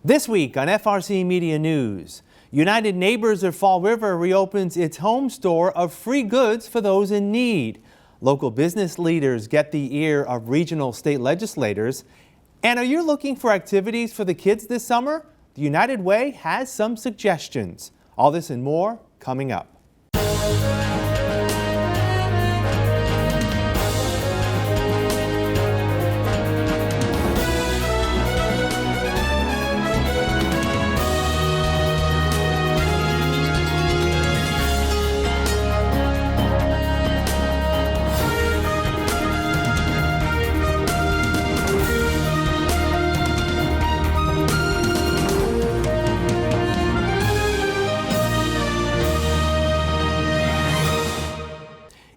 This week on FRC Media News, United Neighbors of Fall River reopens its home store of free goods for those in need. Local business leaders get the ear of regional state legislators. And are you looking for activities for the kids this summer? The United Way has some suggestions. All this and more coming up.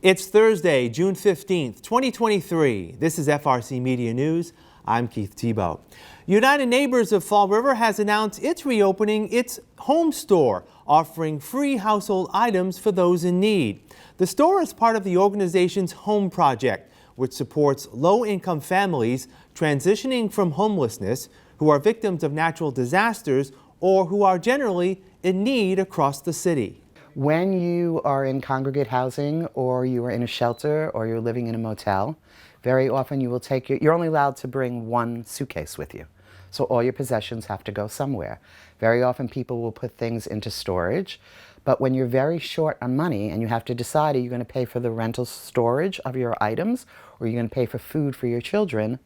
It's Thursday, June 15th, 2023. This is FRC Media News. I'm Keith Tebow. United Neighbors of Fall River has announced it's reopening its home store, offering free household items for those in need. The store is part of the organization's Home Project, which supports low-income families transitioning from homelessness who are victims of natural disasters or who are generally in need across the city. When you are in congregate housing or you are in a shelter or you're living in a motel, very often you will you're only allowed to bring one suitcase with you. So all your possessions have to go somewhere. Very often people will put things into storage, but when you're very short on money and you have to decide, are you going to pay for the rental storage of your items or are you going to pay for food for your children,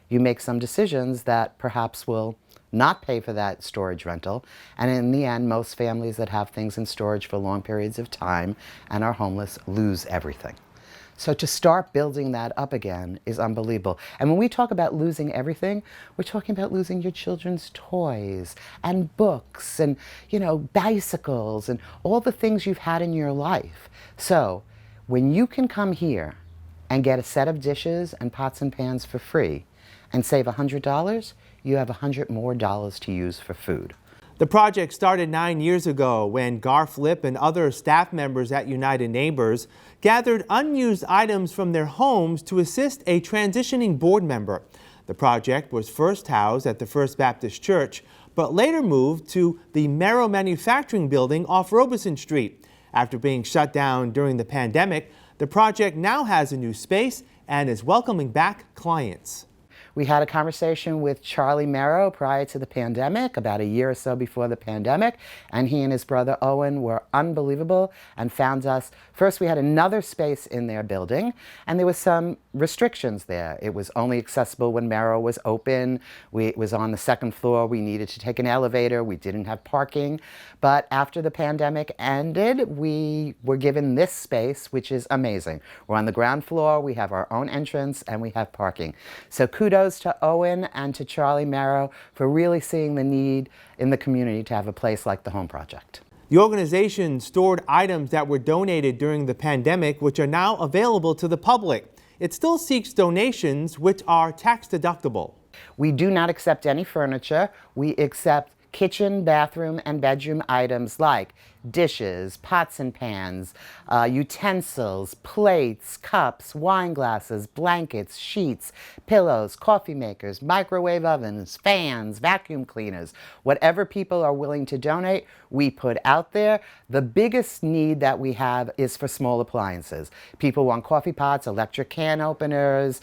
you make some decisions that perhaps will not pay for that storage rental, and in the end most families that have things in storage for long periods of time and are homeless lose everything. So to start building that up again is unbelievable. And when we talk about losing everything, we're talking about losing your children's toys and books and, bicycles and all the things you've had in your life. So when you can come here and get a set of dishes and pots and pans for free and save $100, you have $100 more to use for food. The project started 9 years ago when Garth Lip and other staff members at United Neighbors gathered unused items from their homes to assist a transitioning board member. The project was first housed at the First Baptist Church, but later moved to the Merrow Manufacturing Building off Robeson Street. After being shut down during the pandemic, the project now has a new space and is welcoming back clients. We had a conversation with Charlie Merrow prior to the pandemic, about a year or so before the pandemic, and he and his brother Owen were unbelievable and found us. First, we had another space in their building, and there was some restrictions there. It was only accessible when Merrow was open. It was on the second floor. We needed to take an elevator. We didn't have parking. But after the pandemic ended, we were given this space, which is amazing. We're on the ground floor. We have our own entrance, and we have parking. So kudos to Owen and to Charlie Merrow for really seeing the need in the community to have a place like the Home Project. The organization stored items that were donated during the pandemic, which are now available to the public. It still seeks donations, which are tax deductible. We do not accept any furniture. We accept kitchen, bathroom, and bedroom items like dishes, pots and pans, utensils, plates, cups, wine glasses, blankets, sheets, pillows, coffee makers, microwave ovens, fans, vacuum cleaners. Whatever people are willing to donate, we put out there. The biggest need that we have is for small appliances. People want coffee pots, electric can openers,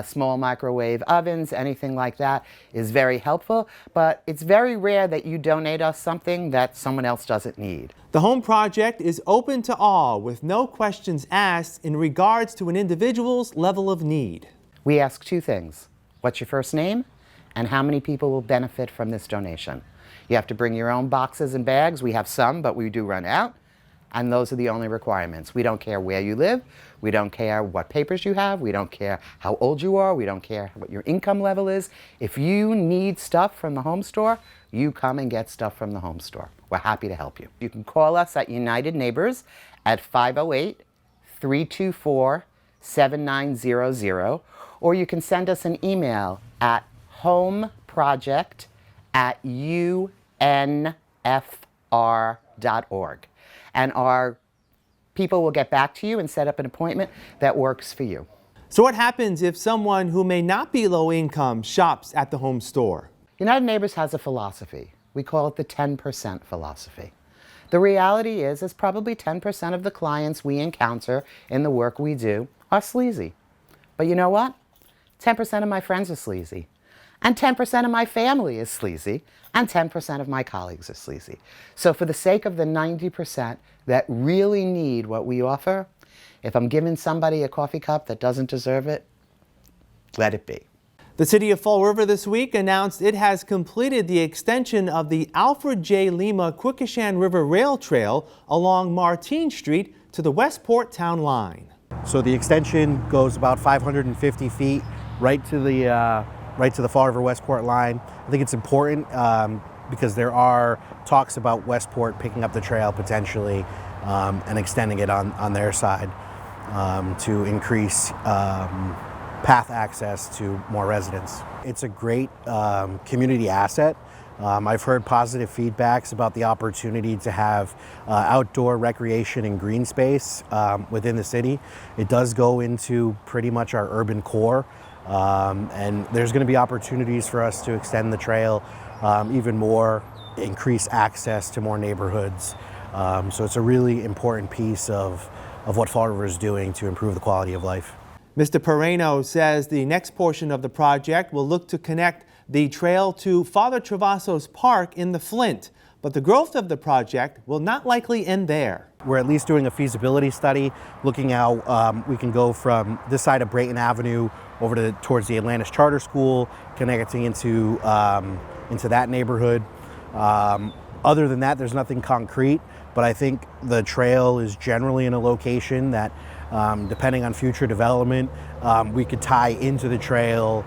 small microwave ovens, anything like that is very helpful, but it's very rare that you donate us something that someone else doesn't need. The Home Project is open to all with no questions asked in regards to an individual's level of need. We ask two things. What's your first name and how many people will benefit from this donation? You have to bring your own boxes and bags. We have some, but we do run out. And those are the only requirements. We don't care where you live. We don't care what papers you have. We don't care how old you are. We don't care what your income level is. If you need stuff from the home store, you come and get stuff from the home store. We're happy to help you. You can call us at United Neighbors at 508-324-7900, or you can send us an email at homeproject@unfr.org. And our people will get back to you and set up an appointment that works for you. So what happens if someone who may not be low income shops at the home store? United Neighbors has a philosophy. We call it the 10% philosophy. The reality is probably 10% of the clients we encounter in the work we do are sleazy. But you know what? 10% of my friends are sleazy. And 10% of my family is sleazy. And 10% of my colleagues are sleazy. So for the sake of the 90% that really need what we offer, if I'm giving somebody a coffee cup that doesn't deserve it, let it be. The city of Fall River this week announced it has completed the extension of the Alfred J. Lima Quikasham River Rail Trail along Martine Street to the Westport town line. So the extension goes about 550 feet right to the Fall River Westport line. I think it's important because there are talks about Westport picking up the trail potentially and extending it on their side to increase path access to more residents. It's a great community asset. I've heard positive feedbacks about the opportunity to have outdoor recreation and green space within the city. It does go into pretty much our urban core, and there's going to be opportunities for us to extend the trail even more, increase access to more neighborhoods. So it's a really important piece of what Fall River is doing to improve the quality of life. Mr. Pereno says the next portion of the project will look to connect the trail to Father Travassos Park in the Flint, but the growth of the project will not likely end there. We're at least doing a feasibility study, looking how we can go from this side of Brayton Avenue over towards the Atlantis Charter School, connecting into that neighborhood. Other than that, there's nothing concrete, but I think the trail is generally in a location that, depending on future development, we could tie into the trail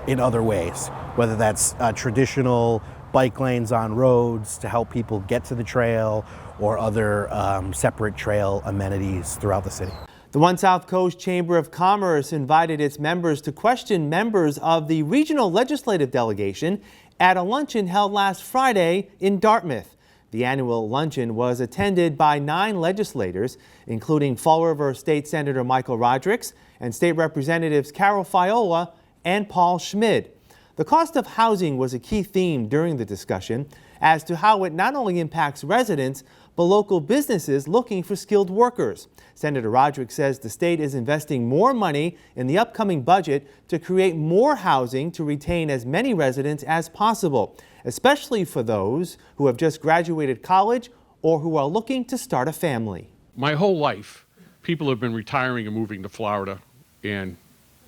in other ways, whether that's traditional bike lanes on roads to help people get to the trail or other separate trail amenities throughout the city. The One South Coast Chamber of Commerce invited its members to question members of the regional legislative delegation at a luncheon held last Friday in Dartmouth. The annual luncheon was attended by 9 legislators, including Fall River State Senator Michael Rodrigues and State Representatives Carol Fiola and Paul Schmid. The cost of housing was a key theme during the discussion as to how it not only impacts residents, but local businesses looking for skilled workers. Senator Rodrigues says the state is investing more money in the upcoming budget to create more housing to retain as many residents as possible, especially for those who have just graduated college or who are looking to start a family. My whole life, people have been retiring and moving to Florida and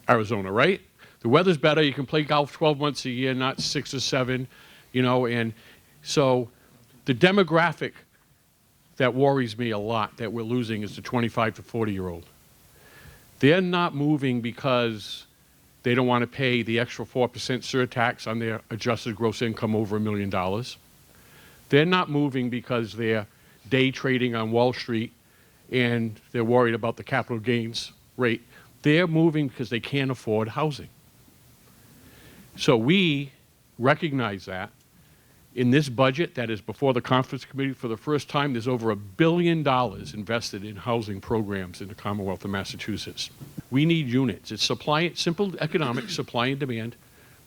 Arizona, right? The weather's better. You can play golf 12 months a year, not 6 or 7, and so the demographic that worries me a lot that we're losing is the 25 to 40-year-old. They're not moving because they don't want to pay the extra 4% surtax on their adjusted gross income over $1 million. They're not moving because they're day trading on Wall Street and they're worried about the capital gains rate. They're moving because they can't afford housing. So we recognize that. In this budget that is before the conference committee, for the first time, there's over $1 billion invested in housing programs in the Commonwealth of Massachusetts. We need units. It's simple economic supply and demand.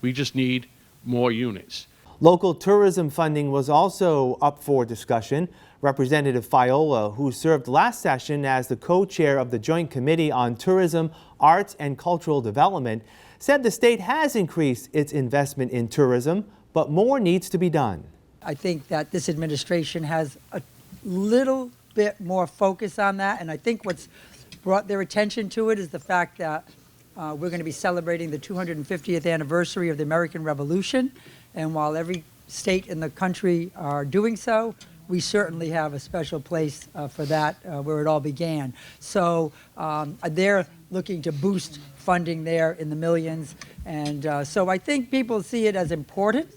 We just need more units. Local tourism funding was also up for discussion. Representative Fiola, who served last session as the co-chair of the Joint Committee on Tourism, Arts, and Cultural Development, said the state has increased its investment in tourism, but more needs to be done. I think that this administration has a little bit more focus on that, and I think what's brought their attention to it is the fact that we're going to be celebrating the 250th anniversary of the American Revolution, and while every state in the country are doing so, we certainly have a special place for that where it all began. So they're looking to boost funding there in the millions, and so I think people see it as important.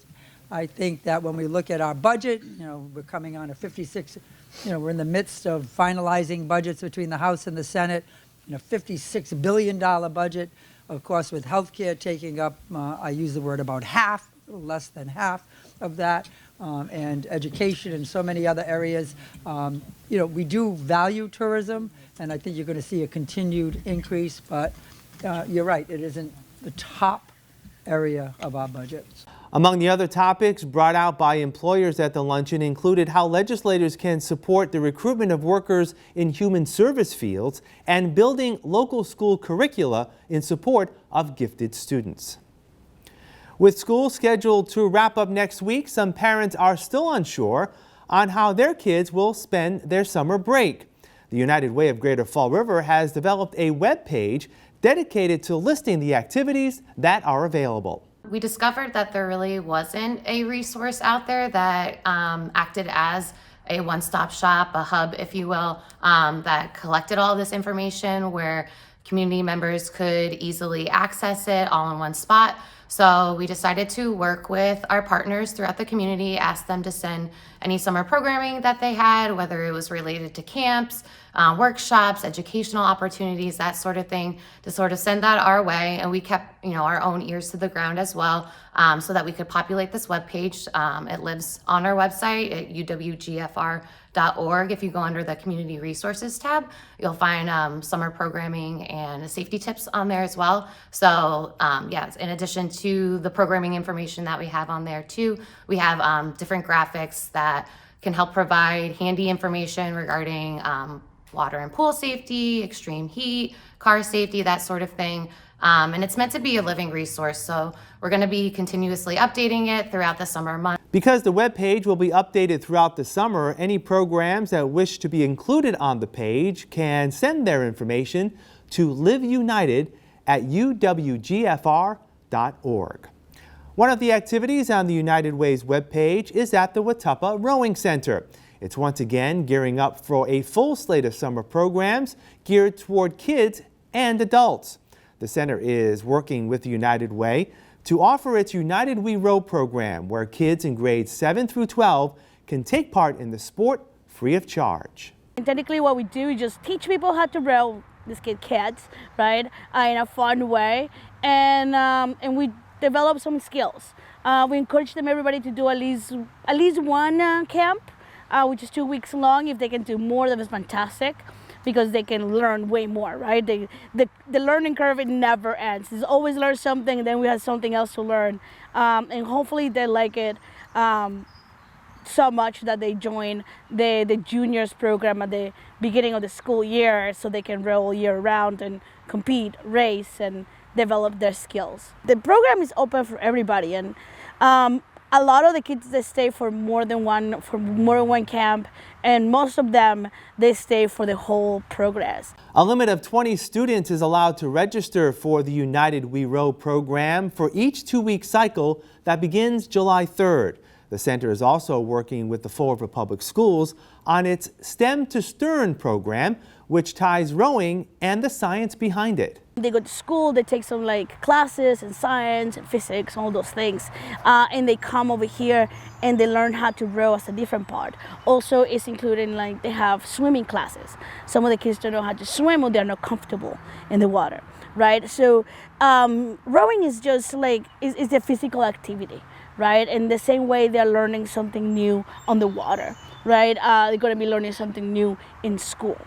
I think that when we look at our budget, we're coming on a 56, we're in the midst of finalizing budgets between the House and the Senate, $56 billion budget, of course, with healthcare taking up, I use the word about half, a little less than half of that, and education and so many other areas. We do value tourism, and I think you're going to see a continued increase, but you're right, it isn't the top area of our budget. Among the other topics brought out by employers at the luncheon included how legislators can support the recruitment of workers in human service fields and building local school curricula in support of gifted students. With school scheduled to wrap up next week, some parents are still unsure on how their kids will spend their summer break. The United Way of Greater Fall River has developed a web page dedicated to listing the activities that are available. We discovered that there really wasn't a resource out there that acted as a one-stop shop, a hub, if you will, that collected all this information where community members could easily access it all in one spot. So we decided to work with our partners throughout the community, ask them to send any summer programming that they had, whether it was related to camps, workshops, educational opportunities, that sort of thing, to sort of send that our way. And we kept, our own ears to the ground as well, so that we could populate this webpage. It lives on our website at uwgfr.org. If you go under the Community Resources tab, you'll find summer programming and safety tips on there as well. So yes, in addition to the programming information that we have on there too, we have different graphics that can help provide handy information regarding water and pool safety, extreme heat, car safety, that sort of thing. And it's meant to be a living resource, so we're going to be continuously updating it throughout the summer months. Because the web page will be updated throughout the summer, any programs that wish to be included on the page can send their information to liveunited@uwgfr.org. One of the activities on the United Way's webpage is at the Watuppa Rowing Center. It's once again gearing up for a full slate of summer programs geared toward kids and adults. The center is working with the United Way to offer its United We Row program, where kids in grades 7 through 12 can take part in the sport free of charge. And technically what we do is just teach people how to row, these kids, right, in a fun way, and we develop some skills. We encourage everybody to do at least one camp, which is 2 weeks long. If they can do more, that is fantastic, because they can learn way more, right? The learning curve, it never ends. There's always learn something, and then we have something else to learn. And hopefully they like it so much that they join the juniors program at the beginning of the school year, so they can row all year round and compete, race, and develop their skills. The program is open for everybody, and a lot of the kids, they stay for more than one camp, and most of them, they stay for the whole progress. A limit of 20 students is allowed to register for the United We Row program for each 2-week cycle that begins July 3rd. The center is also working with the Fall River Public Schools on its STEM to Stern program, which ties rowing and the science behind it. They go to school, they take some classes in science and physics, all those things, and they come over here and they learn how to row as a different part. Also, it's including they have swimming classes. Some of the kids don't know how to swim, or they're not comfortable in the water, right? So rowing is just is a physical activity, right? In the same way they're learning something new on the water, right? They're going to be learning something new in school.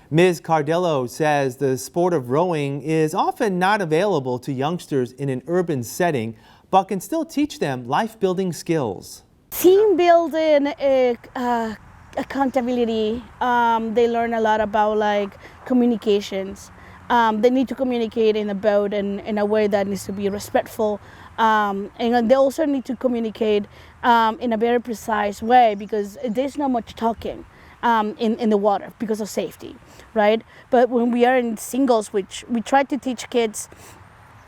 Ms. Cardello says the sport of rowing is often not available to youngsters in an urban setting, but can still teach them life-building skills. Team building, accountability. They learn a lot about communications. They need to communicate in a boat and in a way that needs to be respectful. And they also need to communicate in a very precise way, because there's not much talking in the water because of safety, right? But when we are in singles, which we try to teach kids,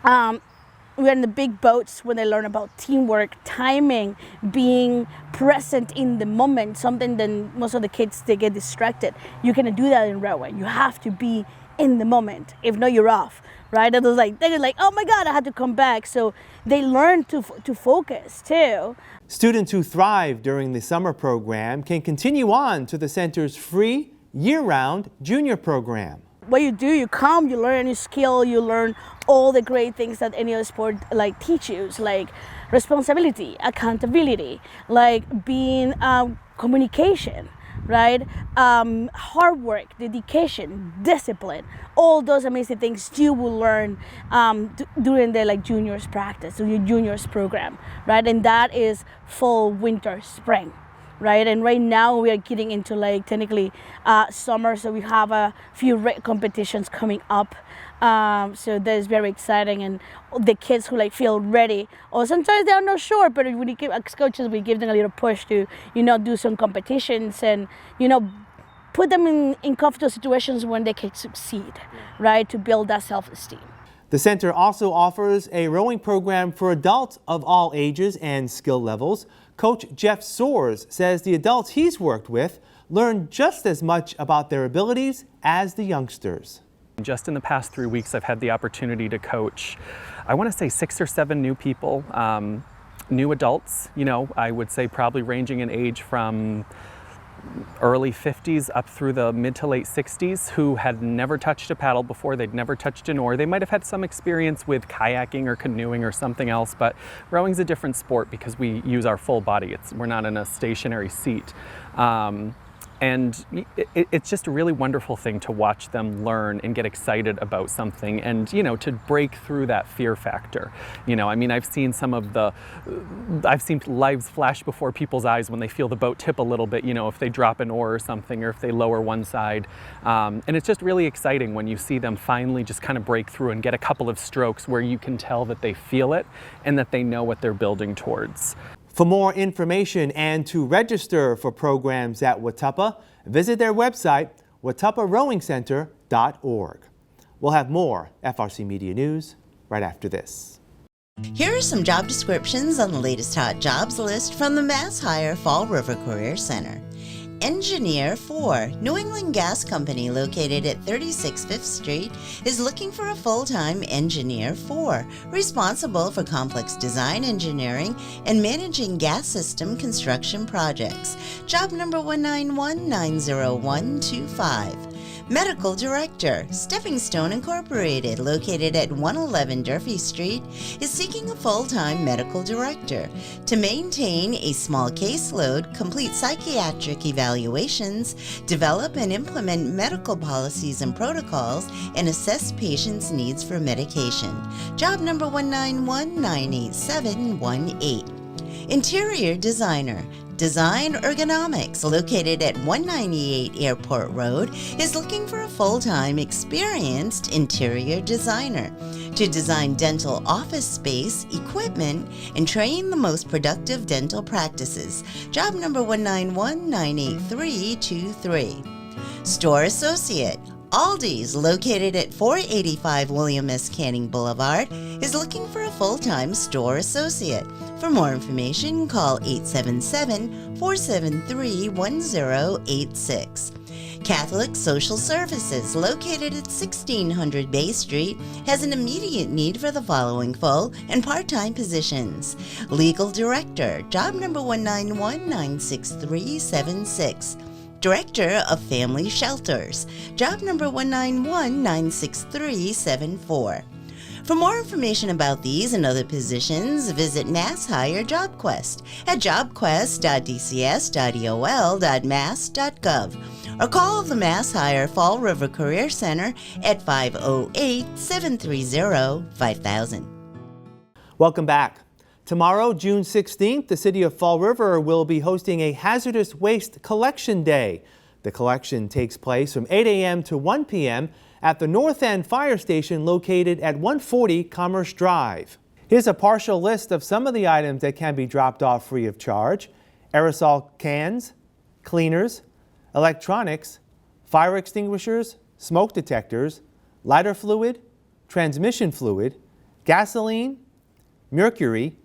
we're in the big boats when they learn about teamwork, timing, being present in the moment, something that most of the kids, they get distracted. You cannot do that in rowing. You have to be in the moment. If not, you're off, right? And they're like, oh my God, I had to come back. So they learn to focus too. Students who thrive during the summer program can continue on to the center's free year-round junior program. What you do, you come, you learn a new skill, you learn all the great things that any other sport teach you, like responsibility, accountability, being communication, right? Hard work, dedication, discipline, all those amazing things you will learn during the juniors practice, or your juniors program, right? And that is fall, winter, spring. Right, and right now we are getting into technically summer, so we have a few competitions coming up. So that is very exciting, and the kids who feel ready, or sometimes they are not sure, but when as coaches, we give them a little push to do some competitions and put them in comfortable situations when they can succeed, right, to build that self-esteem. The center also offers a rowing program for adults of all ages and skill levels. Coach Jeff Soares says the adults he's worked with learn just as much about their abilities as the youngsters. Just in the past 3 weeks, I've had the opportunity to coach, I want to say 6 or 7 new people, new adults, I would say probably ranging in age from early 50s up through the mid to late 60s, who had never touched a paddle before. They'd never touched an oar. They might have had some experience with kayaking or canoeing or something else, but rowing's a different sport because we use our full body. We're not in a stationary seat. And it's just a really wonderful thing to watch them learn and get excited about something, and to break through that fear factor. I mean, I've seen lives flash before people's eyes when they feel the boat tip a little bit, if they drop an oar or something, or if they lower one side. And it's just really exciting when you see them finally just kind of break through and get a couple of strokes where you can tell that they feel it and that they know what they're building towards. For more information and to register for programs at Watuppa, visit their website, watupparowingcenter.org. We'll have more FRC Media News right after this. Here are some job descriptions on the latest hot jobs list from the Mass Hire Fall River Career Center. Engineer 4, New England Gas Company located at 36 5th Street, is looking for a full-time Engineer 4, responsible for complex design engineering and managing gas system construction projects. Job number 191-90125. Medical Director, Stepping Stone Incorporated, located at 111 Durfee Street, is seeking a full-time medical director to maintain a small caseload, complete psychiatric evaluations, develop and implement medical policies and protocols, and assess patients' needs for medication. Job number 191-98718. Interior Designer, Design Ergonomics, located at 198 Airport Road, is looking for a full-time experienced interior designer to design dental office space, equipment, and train the most productive dental practices. Job number 191-98323. Store Associate, Aldi's, located at 485 William S. Canning Boulevard, is looking for a full-time store associate. For more information, call 877-473-1086. Catholic Social Services, located at 1600 Bay Street, has an immediate need for the following full and part-time positions. Legal Director, job number 191-96376. Director of Family Shelters, job number 191-96374. For more information about these and other positions, visit Mass Hire JobQuest at jobquest.dcs.eol.mass.gov or call the Mass Hire Fall River Career Center at 508-730-5000. Welcome back. Tomorrow, June 16th, the city of Fall River will be hosting a hazardous waste collection day. The collection takes place from 8 a.m. to 1 p.m. at the North End Fire Station located at 140 Commerce Drive. Here's a partial list of some of the items that can be dropped off free of charge: aerosol cans, cleaners, electronics, fire extinguishers, smoke detectors, lighter fluid, transmission fluid, gasoline, mercury,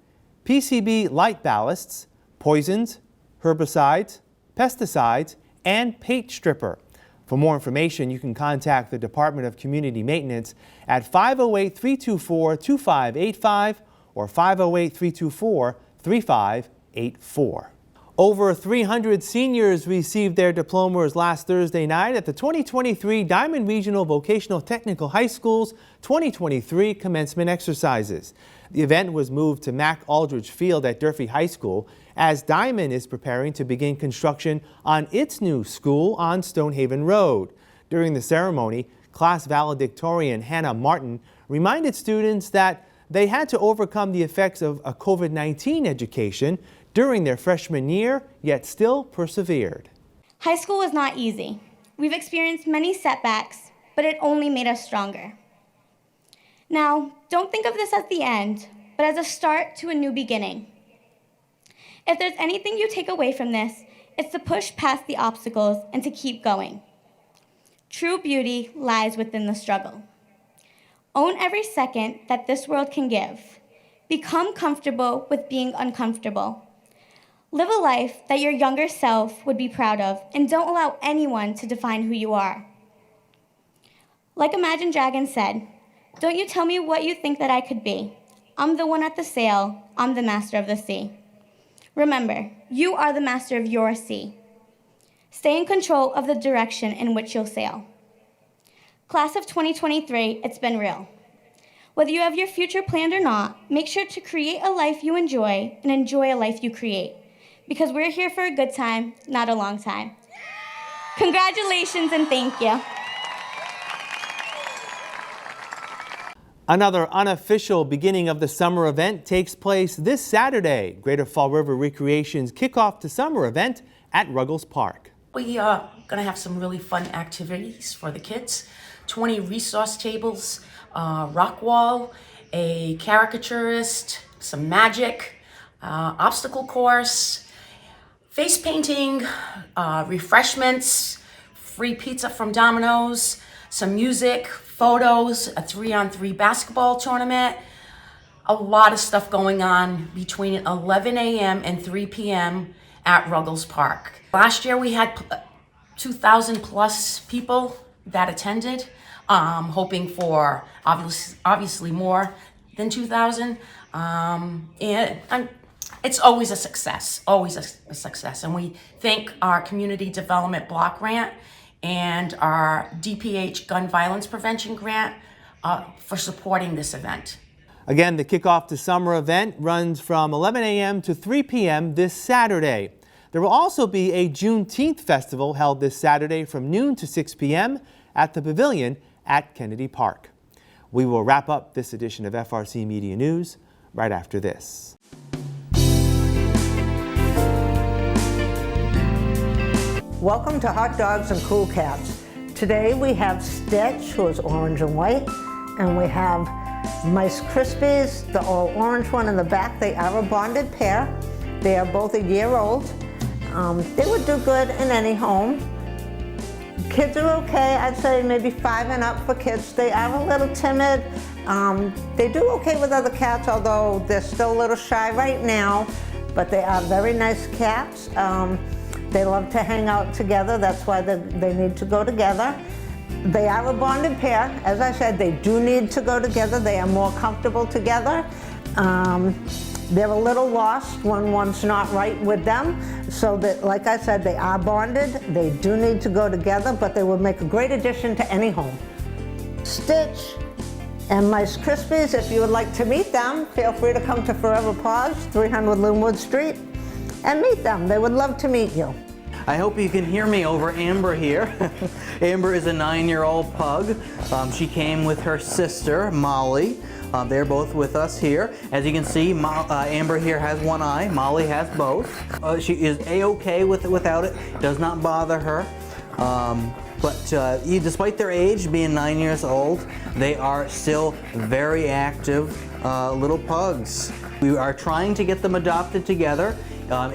PCB light ballasts, poisons, herbicides, pesticides, and paint stripper. For more information, you can contact the Department of Community Maintenance at 508-324-2585 or 508-324-3584. Over 300 seniors received their diplomas last Thursday night at the 2023 Diamond Regional Vocational Technical High School's 2023 commencement exercises. The event was moved to Mac Aldridge Field at Durfee High School as Diamond is preparing to begin construction on its new school on Stonehaven Road. During the ceremony, class valedictorian Hannah Martin reminded students that they had to overcome the effects of a COVID-19 education during their freshman year, yet still persevered. High school was not easy. We've experienced many setbacks, but it only made us stronger. Now, don't think of this as the end, but as a start to a new beginning. If there's anything you take away from this, it's to push past the obstacles and to keep going. True beauty lies within the struggle. Own every second that this world can give. Become comfortable with being uncomfortable. Live a life that your younger self would be proud of, and don't allow anyone to define who you are. Like Imagine Dragons said, "Don't you tell me what you think that I could be. I'm the one at the sail, I'm the master of the sea." Remember, you are the master of your sea. Stay in control of the direction in which you'll sail. Class of 2023, it's been real. Whether you have your future planned or not, make sure to create a life you enjoy and enjoy a life you create. Because we're here for a good time, not a long time. Congratulations and thank you. Another unofficial beginning of the summer event takes place this Saturday. Greater Fall River Recreation's kickoff to summer event at Ruggles Park. We are going to have some really fun activities for the kids. 20 resource tables, rock wall, a caricaturist, some magic, obstacle course, face painting, refreshments, free pizza from Domino's, some music, photos, a 3-on-3 basketball tournament, a lot of stuff going on between 11 a.m. and 3 p.m. at Ruggles Park. Last year we had 2,000 plus people that attended, hoping for obviously more than 2,000. It's always a success, And we thank our Community Development Block Grant and our DPH Gun Violence Prevention Grant for supporting this event. Again, the kickoff to summer event runs from 11 a.m. to 3 p.m. this Saturday. There will also be a Juneteenth festival held this Saturday from noon to 6 p.m. at the Pavilion at Kennedy Park. We will wrap up this edition of FRC Media News right after this. Welcome to Hot Dogs and Cool Cats. Today we have Stitch, who is orange and white, and we have Mice Krispies, the all orange one in the back. They are a bonded pair. They are both a year old. They would do good in any home. Kids are okay. I'd say maybe 5 and up for kids. They are a little timid. They do okay with other cats, although they're still a little shy right now, but they are very nice cats. They love to hang out together. That's why they need to go together. They are a bonded pair. As I said, they do need to go together. They are more comfortable together. They're a little lost when one's not right with them. So that, like I said, they are bonded. They do need to go together, but they will make a great addition to any home. Stitch and Mice Krispies, if you would like to meet them, feel free to come to Forever Paws, 300 Linwood Street, and meet them. They would love to meet you. I hope you can hear me over Amber here. Amber is a 9-year-old pug. She came with her sister, Molly. They're both with us here. As you can see, Amber here has one eye. Molly has both. She is A-okay without it. Does not bother her. But despite their age, being 9 years old, they are still very active little pugs. We are trying to get them adopted together.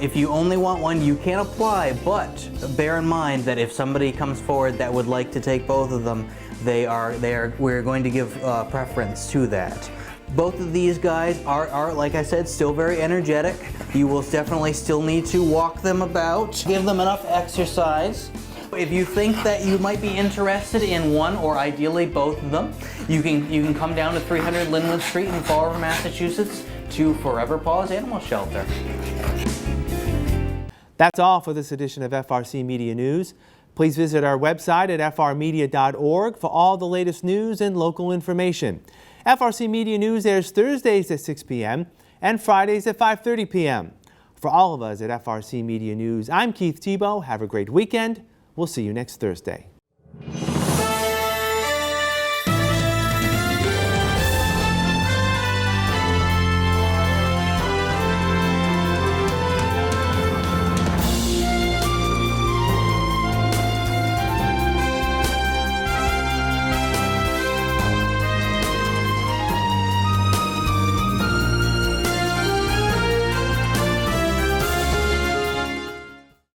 If you only want one, you can apply, but bear in mind that if somebody comes forward that would like to take both of them, we're going to give preference to that. Both of these guys are, like I said, still very energetic. You will definitely still need to walk them about, give them enough exercise. If you think that you might be interested in one or ideally both of them, you can come down to 300 Linwood Street in Fall River, Massachusetts to Forever Paws Animal Shelter. That's all for this edition of FRC Media News. Please visit our website at frmedia.org for all the latest news and local information. FRC Media News airs Thursdays at 6 p.m. and Fridays at 5:30 p.m. For all of us at FRC Media News, I'm Keith Tebow. Have a great weekend. We'll see you next Thursday.